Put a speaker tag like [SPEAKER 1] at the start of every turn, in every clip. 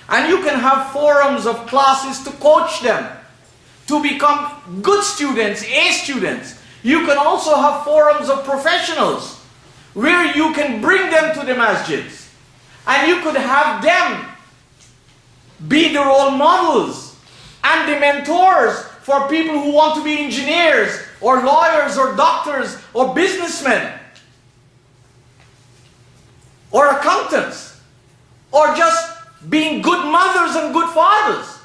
[SPEAKER 1] And you can have forums of classes to coach them to become good students, A students. You can also have forums of professionals where you can bring them to the masjids. And you could have them be the role models and the mentors for people who want to be engineers or lawyers or doctors or businessmen or accountants or just being good mothers and good fathers.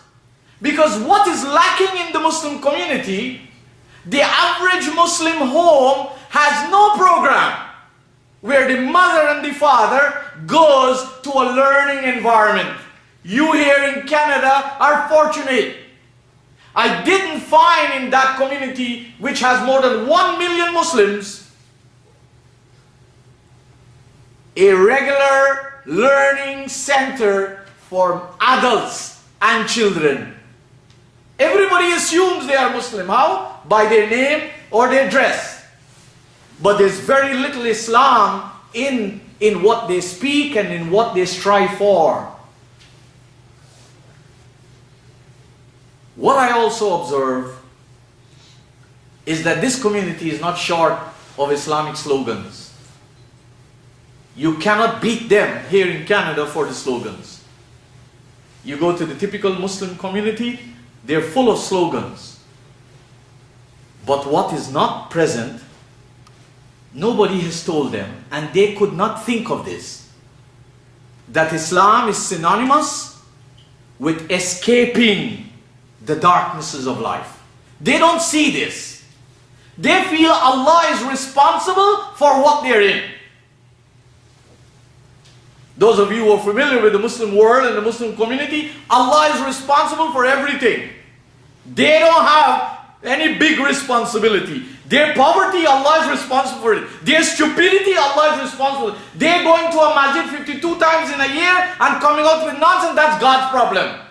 [SPEAKER 1] Because what is lacking in the Muslim community, the average Muslim home has no program where the mother and the father goes to a learning environment. You here in Canada are fortunate. I didn't find in that community, which has more than 1 million Muslims, a regular learning center for adults and children. Everybody assumes they are Muslim. How? By their name or their dress. But there's very little Islam in what they speak and in what they strive for. What I also observe is that this community is not short of Islamic slogans. You cannot beat them here in Canada for the slogans. You go to the typical Muslim community, they're full of slogans. But what is not present, nobody has told them, and they could not think of this, that Islam is synonymous with escaping the darknesses of life. They don't see this. They feel Allah is responsible for what they're in. Those of you who are familiar with the Muslim world and the Muslim community, Allah is responsible for everything. They don't have any big responsibility. Their poverty, Allah is responsible for it. Their stupidity, Allah is responsible. They're going to a masjid 52 times in a year and coming out with nonsense, that's God's problem.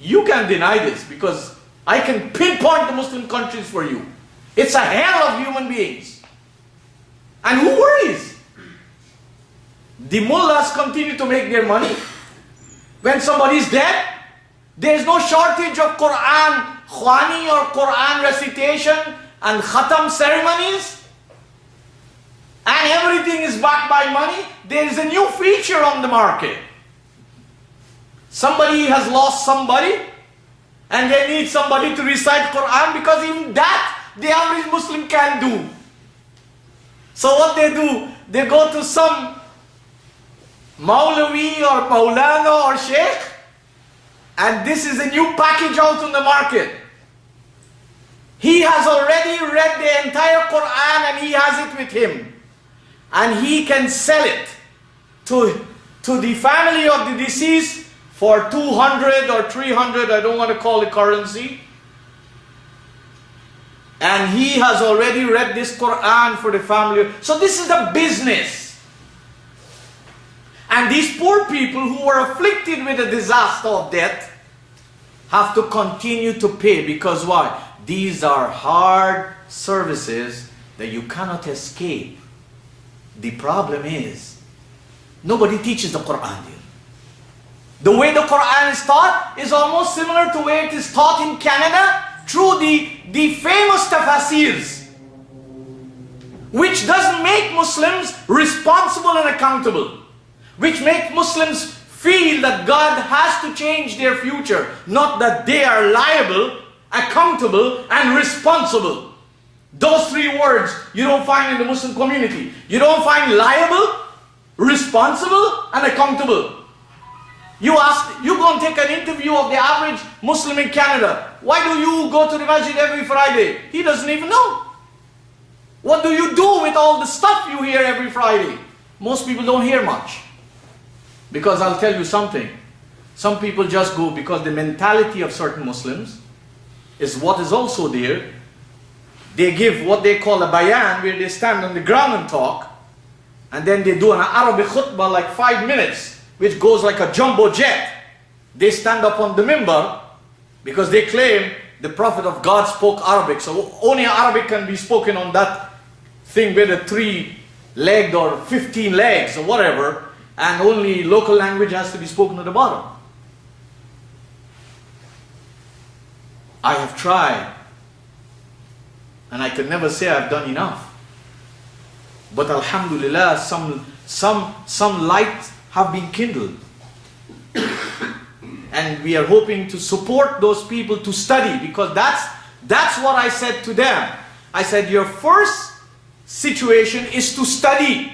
[SPEAKER 1] You can deny this because I can pinpoint the Muslim countries for you. It's a hell of human beings. And who worries? The mullahs continue to make their money. When somebody is dead, there is no shortage of Qur'an khwani or Qur'an recitation and khatam ceremonies. And everything is backed by money. There is a new feature on the market. Somebody has lost somebody and they need somebody to recite Qur'an, because even that the average Muslim can't do. So what they do, they go to some Maulavi or Maulana or Sheikh, and this is a new package out on the market. He has already read the entire Qur'an and he has it with him. And he can sell it to the family of the deceased for 200 or 300, I don't want to call it currency. And he has already read this Qur'an for the family. So this is the business. And these poor people who were afflicted with a disaster of death have to continue to pay. Because why? These are hard services that you cannot escape. The problem is, nobody teaches the Qur'an here. The way the Qur'an is taught is almost similar to the way it is taught in Canada through the famous tafsirs, which doesn't make Muslims responsible and accountable, which make Muslims feel that God has to change their future, not that they are liable, accountable, and responsible. Those three words you don't find in the Muslim community. You don't find liable, responsible, and accountable. You go and take an interview of the average Muslim in Canada. Why do you go to the masjid every Friday? He doesn't even know. What do you do with all the stuff you hear every Friday? Most people don't hear much. Because I'll tell you something. Some people just go because the mentality of certain Muslims is what is also there. They give what they call a bayan, where they stand on the ground and talk. And then they do an Arabic khutbah like 5 minutes, which goes like a jumbo jet. They stand up on the minbar because they claim the Prophet of God spoke Arabic. So only Arabic can be spoken on that thing with a 3-legged or 15 legs or whatever. and only local language has to be spoken at the bottom. I have tried, and I can never say I've done enough. But alhamdulillah, some light have been kindled. And we are hoping to support those people to study, because that's what I said to them. I said, your first situation is to study,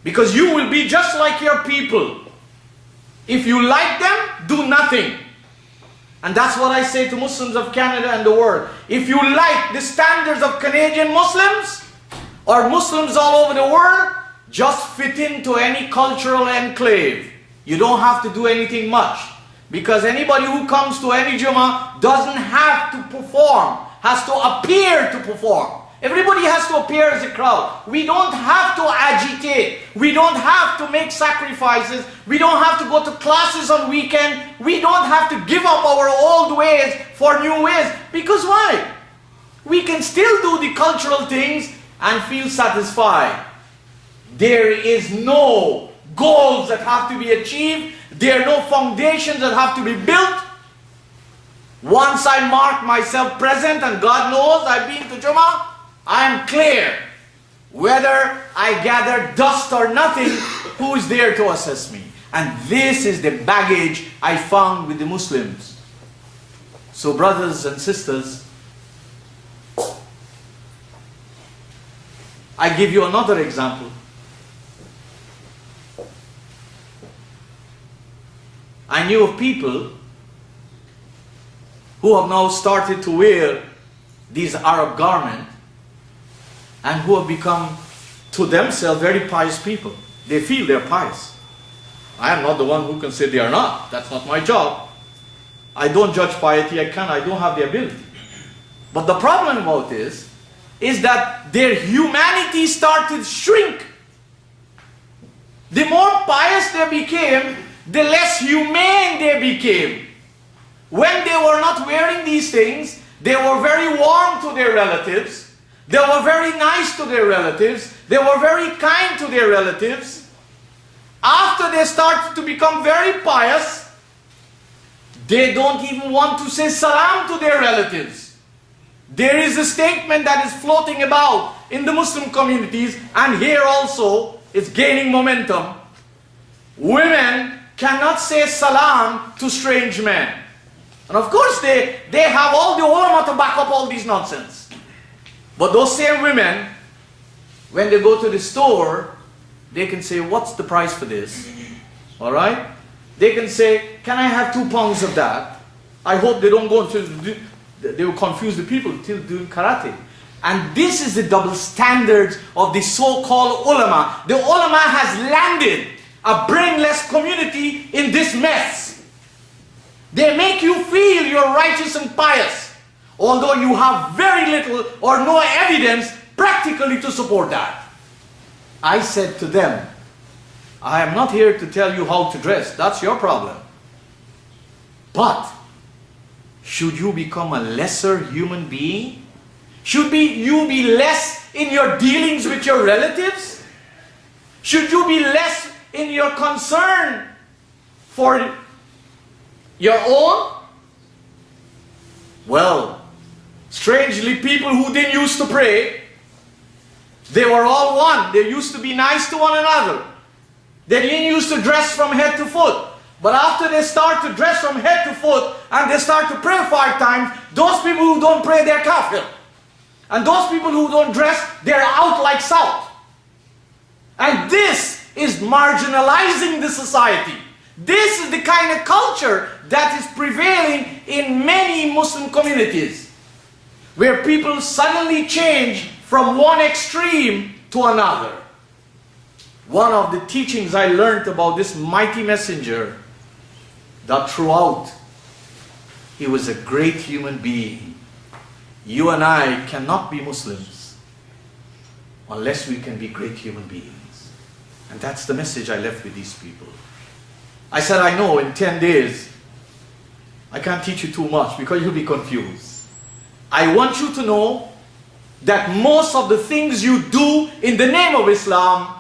[SPEAKER 1] because you will be just like your people. If you like them, do nothing. And that's what I say to Muslims of Canada and the world. If you like the standards of Canadian Muslims or Muslims all over the world, just fit into any cultural enclave. You don't have to do anything much. Because anybody who comes to any Jummah doesn't have to perform, has to appear to perform. Everybody has to appear as a crowd. We don't have to agitate. We don't have to make sacrifices. We don't have to go to classes on weekend. We don't have to give up our old ways for new ways. Because why? We can still do the cultural things and feel satisfied. There is no goals that have to be achieved. There are no foundations that have to be built. Once I mark myself present, and God knows I've been to Jummah, I am clear. Whether I gather dust or nothing, who is there to assess me? And this is the baggage I found with the Muslims. So brothers and sisters, I give you another example. I knew of people who have now started to wear these Arab garments and who have become to themselves very pious people. They feel they're pious. I am not the one who can say they are not. That's not my job. I don't judge piety. I don't have the ability. But the problem about this is that their humanity started to shrink. The more pious they became, the less humane they became. When they were not wearing these things, they were very warm to their relatives. They were very nice to their relatives. They were very kind to their relatives. After they start to become very pious, they don't even want to say salam to their relatives. There is a statement that is floating about in the Muslim communities, and here also it's gaining momentum. Women cannot say salam to strange men. And of course they have all the ulama to back up all these nonsense. But those same women, when they go to the store, they can say, what's the price for this? Alright? They can say, can I have 2 pounds of that? I hope they don't go into, they will confuse the people till doing karate. And this is the double standards of the so-called ulama. The ulama has landed a brainless community in this mess. They make you feel you're righteous and pious, although you have very little or no evidence practically to support that. I said to them, I am not here to tell you how to dress. That's your problem. But should you become a lesser human being? Should you be less in your dealings with your relatives? Should you be less in your concern for your own? Well, strangely, people who didn't used to pray, they were all one. They used to be nice to one another. They didn't used to dress from head to foot. But after they start to dress from head to foot and they start to pray 5 times, those people who don't pray, they're kafir. And those people who don't dress, they're out like salt. And this is marginalizing the society. This is the kind of culture that is prevailing in many Muslim communities, where people suddenly change from one extreme to another. One of the teachings I learned about this mighty messenger, that throughout, he was a great human being. You and I cannot be Muslims unless we can be great human beings. And that's the message I left with these people. I said, I know in 10 days, I can't teach you too much because you'll be confused. I want you to know that most of the things you do in the name of Islam